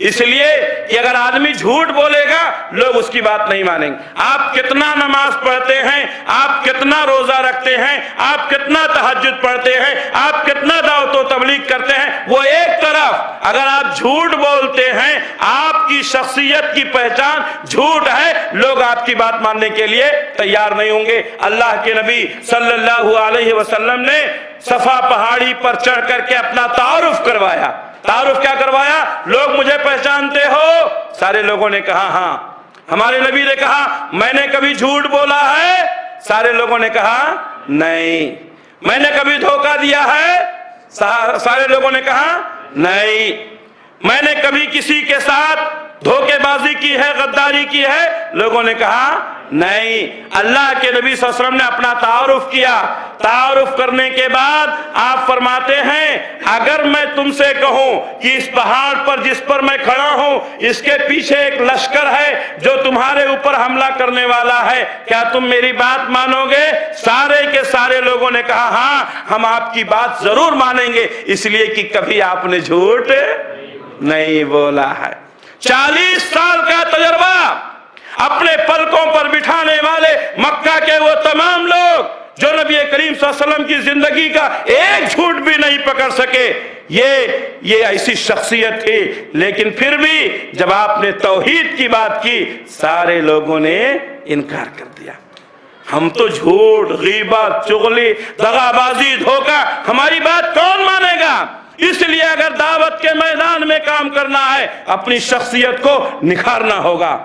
اس لیے کہ اگر آدمی جھوٹ بولے گا لوگ اس کی بات نہیں مانیں گے۔ آپ کتنا نماز پڑھتے ہیں، آپ کتنا روزہ رکھتے ہیں، آپ کتنا تہجد پڑھتے ہیں، آپ کتنا دعوت و تبلیغ کرتے ہیں، وہ ایک طرف اگر آپ جھوٹ بولتے ہیں، آپ کی شخصیت کی پہچان جھوٹ ہے، لوگ آپ کی بات ماننے کے لیے تیار نہیں ہوں گے۔ اللہ کے نبی صلی اللہ علیہ وسلم نے صفا پہاڑی پر چڑھ کر کے اپنا تعارف کروایا۔ تعارف کیا کروایا؟ لوگ مجھے پہچانتے ہو؟ سارے لوگوں نے کہا ہاں۔ ہمارے نبی نے کہا میں نے کبھی جھوٹ بولا ہے؟ سارے لوگوں نے کہا نہیں۔ میں نے کبھی دھوکہ دیا ہے؟ سارے لوگوں نے کہا نہیں۔ میں نے کبھی کسی کے ساتھ دھوکے بازی کی ہے، غداری کی ہے؟ لوگوں نے کہا نہیں۔ اللہ کے نبی صلی اللہ علیہ وسلم نے اپنا تعارف کیا۔ تعارف کرنے کے بعد آپ فرماتے ہیں اگر میں تم سے کہوں کہ اس پہاڑ پر جس پر میں کھڑا ہوں اس کے پیچھے ایک لشکر ہے جو تمہارے اوپر حملہ کرنے والا ہے، کیا تم میری بات مانو گے؟ سارے کے سارے لوگوں نے کہا ہاں، ہم آپ کی بات ضرور مانیں گے، اس لیے کہ کبھی آپ نے جھوٹ نہیں بولا ہے۔ 40 سال کا تجربہ اپنے پلکوں پر بٹھانے والے مکہ کے وہ تمام لوگ جو نبی کریم صلی اللہ علیہ وسلم کی زندگی کا ایک جھوٹ بھی نہیں پکڑ سکے، یہ ایسی شخصیت تھی۔ لیکن پھر بھی جب آپ نے توحید کی بات کی سارے لوگوں نے انکار کر دیا۔ ہم تو جھوٹ، غیبت، چغلی، دغابازی، دھوکہ، ہماری بات کون مانے گا؟ اس لیے اگر دعوت کے میدان میں کام کرنا ہے اپنی شخصیت کو نکھارنا ہوگا۔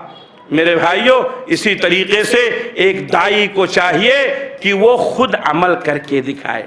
میرے بھائیوں، اسی طریقے سے ایک دائی کو چاہیے کہ وہ خود عمل کر کے دکھائے۔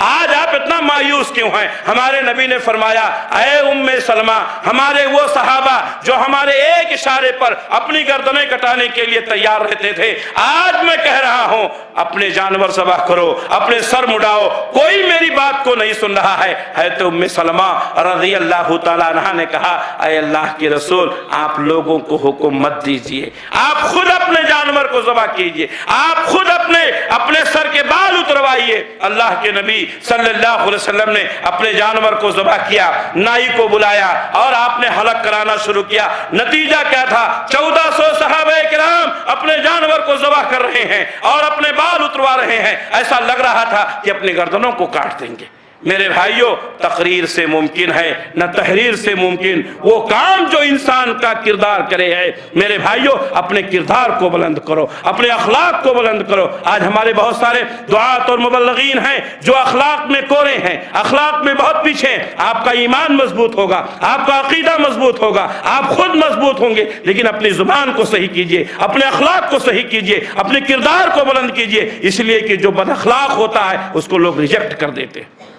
آج آپ اتنا مایوس کیوں ہیں؟ ہمارے نبی نے فرمایا اے ام سلمہ، ہمارے وہ صحابہ جو ہمارے ایک اشارے پر اپنی گردنیں کٹانے کے لیے تیار رہتے تھے، آج میں کہہ رہا ہوں اپنے جانور ذبح کرو، اپنے سر مڈاؤ، کوئی میری بات کو نہیں سن رہا ہے۔ حضرت ام سلمہ رضی اللہ تعالیٰ عنہ نے کہا اے اللہ کے رسول، آپ لوگوں کو حکم مت دیجئے، آپ خود اپنے جانور کو ذبح کیجئے، آپ خود اپنے سر کے بال اتروائیے۔ اللہ کے نبی صلی اللہ علیہ وسلم نے اپنے جانور کو ذبح کیا، نائی کو بلایا اور آپ نے حلق کرانا شروع کیا۔ نتیجہ کیا تھا؟ 1400 صحابہ کرام اپنے جانور کو ذبح کر رہے ہیں اور اپنے بال اتروا رہے ہیں، ایسا لگ رہا تھا کہ اپنی گردنوں کو کاٹ دیں گے۔ میرے بھائیوں، تقریر سے ممکن ہے نہ تحریر سے ممکن وہ کام جو انسان کا کردار کرے ہے۔ میرے بھائیوں، اپنے کردار کو بلند کرو، اپنے اخلاق کو بلند کرو۔ آج ہمارے بہت سارے دعات اور مبلغین ہیں جو اخلاق میں کورے ہیں، اخلاق میں بہت پیچھے ہیں۔ آپ کا ایمان مضبوط ہوگا، آپ کا عقیدہ مضبوط ہوگا، آپ خود مضبوط ہوں گے، لیکن اپنی زبان کو صحیح کیجئے، اپنے اخلاق کو صحیح کیجئے، اپنے کردار کو بلند کیجئے، اس لیے کہ جو بد اخلاق ہوتا ہے اس کو لوگ ریجیکٹ کر دیتے ہیں۔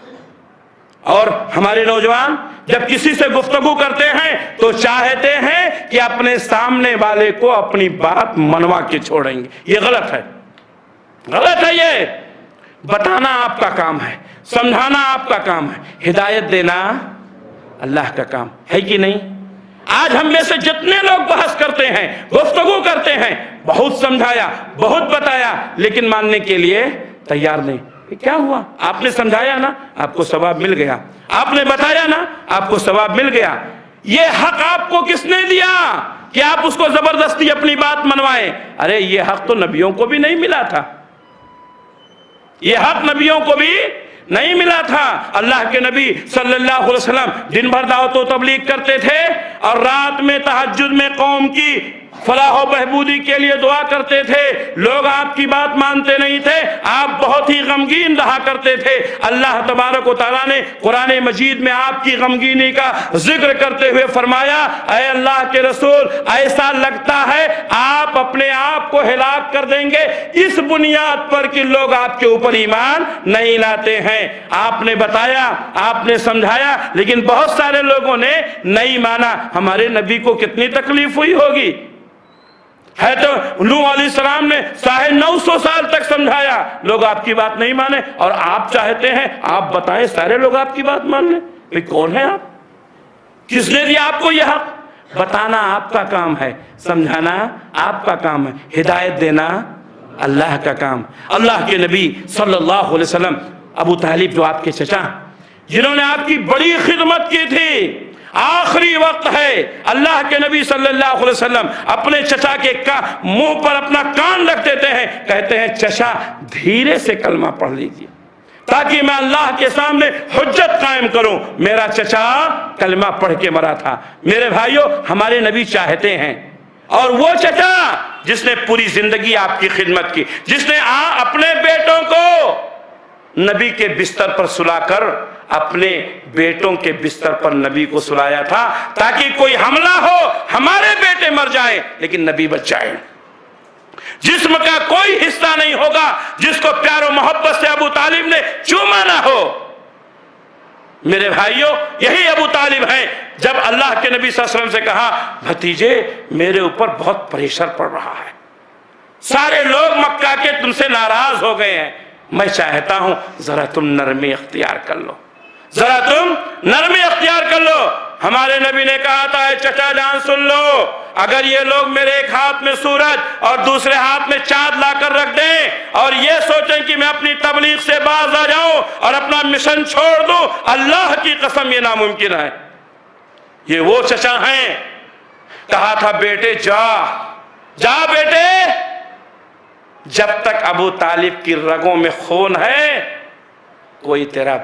اور ہمارے نوجوان جب کسی سے گفتگو کرتے ہیں تو چاہتے ہیں کہ اپنے سامنے والے کو اپنی بات منوا کے چھوڑیں گے۔ یہ غلط ہے، غلط ہے۔ یہ بتانا آپ کا کام ہے، سمجھانا آپ کا کام ہے، ہدایت دینا اللہ کا کام ہے کہ نہیں؟ آج ہم میں سے جتنے لوگ بحث کرتے ہیں، گفتگو کرتے ہیں، بہت سمجھایا، بہت بتایا، لیکن ماننے کے لیے تیار نہیں۔ کیا ہوا؟ آپ نے سمجھایا نا، آپ کو ثواب مل گیا، آپ نے بتایا نا، آپ کو ثواب مل گیا۔ یہ حق آپ کو کس نے دیا کہ آپ اس کو زبردستی اپنی بات منوائیں؟ ارے یہ حق تو نبیوں کو بھی نہیں ملا تھا، یہ حق نبیوں کو بھی نہیں ملا تھا۔ اللہ کے نبی صلی اللہ علیہ وسلم دن بھر دعوت و تبلیغ کرتے تھے اور رات میں تہجد میں قوم کی فلاح و بہبودی کے لیے دعا کرتے تھے۔ لوگ آپ کی بات مانتے نہیں تھے، آپ بہت ہی غمگین رہا کرتے تھے۔ اللہ تبارک و تعالیٰ نے قرآن مجید میں آپ کی غمگینی کا ذکر کرتے ہوئے فرمایا اے اللہ کے رسول، ایسا لگتا ہے آپ اپنے آپ کو ہلاک کر دیں گے اس بنیاد پر کہ لوگ آپ کے اوپر ایمان نہیں لاتے ہیں۔ آپ نے بتایا، آپ نے سمجھایا، لیکن بہت سارے لوگوں نے نہیں مانا۔ ہمارے نبی کو کتنی تکلیف ہوئی ہوگی؟ ہے تو نوح علیہ السلام نے 950 سال تک سمجھایا، لوگ آپ کی بات نہیں مانے، اور آپ چاہتے ہیں آپ بتائیں سارے لوگ آپ کی بات مان لیں؟ بھئی کون ہے آپ؟ کس نے دیا آپ کو یہ حق؟ بتانا آپ کا کام ہے، سمجھانا آپ کا کام ہے، ہدایت دینا اللہ کا کام۔ اللہ کے نبی صلی اللہ علیہ وسلم، ابو طالب جو آپ کے چچا، جنہوں نے آپ کی بڑی خدمت کی تھی، آخری وقت ہے، اللہ کے نبی صلی اللہ علیہ وسلم اپنے چچا کے منہ پر اپنا کان رکھ دیتے ہیں، کہتے ہیں چچا دھیرے سے کلمہ پڑھ لیجئے تاکہ میں اللہ کے سامنے حجت قائم کروں۔ میرا چچا کلمہ پڑھ کے مرا تھا۔ میرے بھائیوں، ہمارے نبی چاہتے ہیں، اور وہ چچا جس نے پوری زندگی آپ کی خدمت کی، جس نے اپنے بیٹوں کو نبی کے بستر پر سلا کر اپنے بیٹوں کے بستر پر نبی کو سلایا تھا تاکہ کوئی حملہ ہو ہمارے بیٹے مر جائیں لیکن نبی بچ جائیں۔ جسم کا کوئی حصہ نہیں ہوگا جس کو پیار و محبت سے ابو طالب نے چوما نہ ہو۔ میرے بھائیوں، یہی ابو طالب ہیں جب اللہ کے نبی صلی اللہ علیہ وسلم سے کہا بھتیجے میرے اوپر بہت پریشر پڑ رہا ہے، سارے لوگ مکہ کے تم سے ناراض ہو گئے ہیں، میں چاہتا ہوں ذرا تم نرمی اختیار کر لو، ذرا تم نرمی اختیار کر لو۔ ہمارے نبی نے کہا تھا اے چچا جان سن لو، اگر یہ لوگ میرے ایک ہاتھ میں سورج اور دوسرے ہاتھ میں چاند لا کر رکھ دیں اور یہ سوچیں کہ میں اپنی تبلیغ سے باز آ جاؤں اور اپنا مشن چھوڑ دوں، اللہ کی قسم یہ ناممکن ہے۔ یہ وہ چچا ہیں، کہا تھا بیٹے جا جا بیٹے، جب تک ابو طالب کی رگوں میں خون ہے کوئی تیرا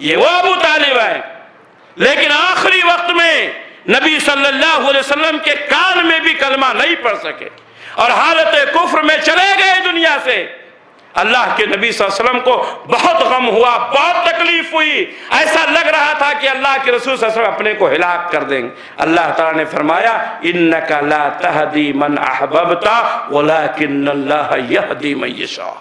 یہ وہ ابو طالب ہے، لیکن آخری وقت میں نبی صلی اللہ علیہ وسلم کے کان میں بھی کلمہ نہیں پڑھ سکے اور حالت کفر میں چلے گئے دنیا سے۔ اللہ کے نبی صلی اللہ علیہ وسلم کو بہت غم ہوا، بہت تکلیف ہوئی، ایسا لگ رہا تھا کہ اللہ کے رسول صلی اللہ علیہ وسلم اپنے کو ہلاک کر دیں گے۔ اللہ تعالیٰ نے فرمایا اِنَّكَ لَا تَهْدِي مَنْ أَحْبَبْتَ وَلَكِنَّ اللَّهَ يَهْدِي مَن يَشَاءُ۔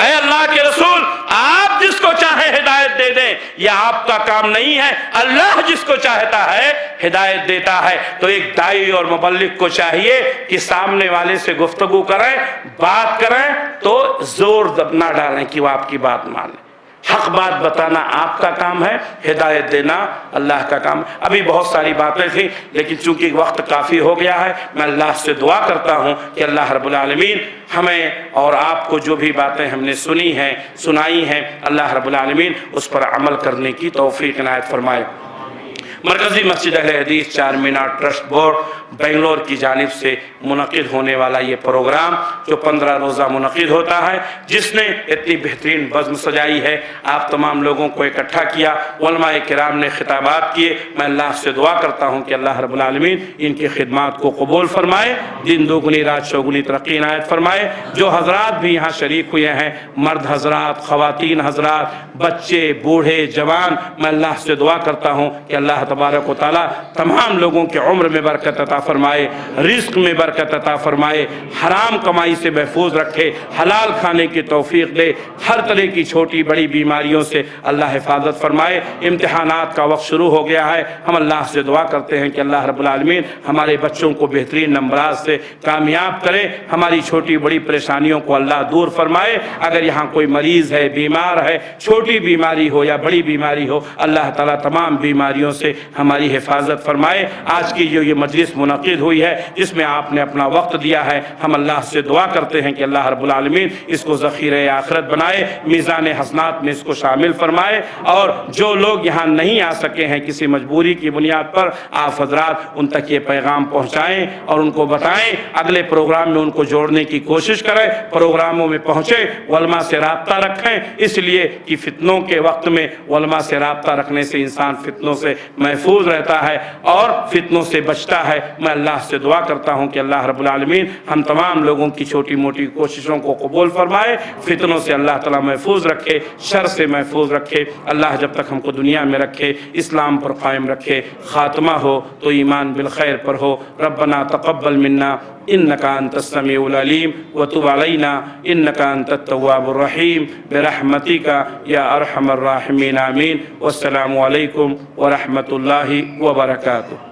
اے اللہ کے رسول آپ جس کو چاہے ہدایت دے دیں، یہ آپ کا کام نہیں ہے، اللہ جس کو چاہتا ہے ہدایت دیتا ہے۔ تو ایک داعی اور مبلغ کو چاہیے کہ سامنے والے سے گفتگو کریں، بات کریں تو زور نہ ڈالیں کہ وہ آپ کی بات مانیں۔ حق بات بتانا آپ کا کام ہے، ہدایت دینا اللہ کا کام ہے۔ ابھی بہت ساری باتیں تھیں لیکن چونکہ وقت کافی ہو گیا ہے، میں اللہ سے دعا کرتا ہوں کہ اللہ رب العالمین ہمیں اور آپ کو جو بھی باتیں ہم نے سنی ہیں سنائی ہیں، اللہ رب العالمین اس پر عمل کرنے کی توفیق عنایت فرمائے۔ مرکزی مسجد اہل حدیث چار مینار ٹرسٹ بورڈ بنگلور کی جانب سے منعقد ہونے والا یہ پروگرام جو 15 روزہ منعقد ہوتا ہے، جس نے اتنی بہترین بزم سجائی ہے، آپ تمام لوگوں کو اکٹھا کیا، علماء کرام نے خطابات کیے۔ میں اللہ سے دعا کرتا ہوں کہ اللہ رب العالمین ان کی خدمات کو قبول فرمائے، دن دوگنی رات چوگنی ترقی عنایت فرمائے۔ جو حضرات بھی یہاں شریک ہوئے ہیں، مرد حضرات، خواتین حضرات، بچے، بوڑھے، جوان، میں اللہ سے دعا کرتا ہوں کہ اللہ تبارک و تعالیٰ تمام لوگوں کے عمر میں برکت عطا فرمائے، رزق میں برکت عطا فرمائے، حرام کمائی سے محفوظ رکھے، حلال کھانے کی توفیق دے، ہر طرح کی چھوٹی بڑی بیماریوں سے اللہ حفاظت فرمائے۔ امتحانات کا وقت شروع ہو گیا ہے، ہم اللہ سے دعا کرتے ہیں کہ اللہ رب العالمین ہمارے بچوں کو بہترین نمبرات سے کامیاب کرے، ہماری چھوٹی بڑی پریشانیوں کو اللہ دور فرمائے۔ اگر یہاں کوئی مریض ہے، بیمار ہے، چھوٹی بیماری ہو یا بڑی بیماری ہو، اللہ تعالیٰ تمام بیماریوں سے ہماری حفاظت فرمائے۔ آج کی جو یہ مجلس منعقد ہوئی ہے جس میں آپ نے اپنا وقت دیا ہے، ہم اللہ سے دعا کرتے ہیں کہ اللہ رب العالمین اس کو ذخیرہ آخرت بنائے، میزان حسنات میں اس کو شامل فرمائے، اور جو لوگ یہاں نہیں آ سکے ہیں کسی مجبوری کی بنیاد پر، آپ حضرات ان تک یہ پیغام پہنچائیں اور ان کو بتائیں، اگلے پروگرام میں ان کو جوڑنے کی کوشش کریں، پروگراموں میں پہنچے، علماء سے رابطہ رکھیں، اس لیے کہ فتنوں کے وقت میں علماء سے رابطہ رکھنے سے انسان فتنوں سے محفوظ رہتا ہے اور فتنوں سے بچتا ہے۔ میں اللہ سے دعا کرتا ہوں کہ اللہ رب العالمین ہم تمام لوگوں کی چھوٹی موٹی کوششوں کو قبول فرمائے، فتنوں سے اللہ تعالیٰ محفوظ رکھے، شر سے محفوظ رکھے، اللہ جب تک ہم کو دنیا میں رکھے اسلام پر قائم رکھے، خاتمہ ہو تو ایمان بالخیر پر ہو۔ ربنا تقبل منا انك انت السميع العليم وتب علينا انك انت التواب الرحيم برحمتك يا ارحم الراحمين آمين۔ والسلام علیکم ورحمۃ اللہ وبرکاتہ۔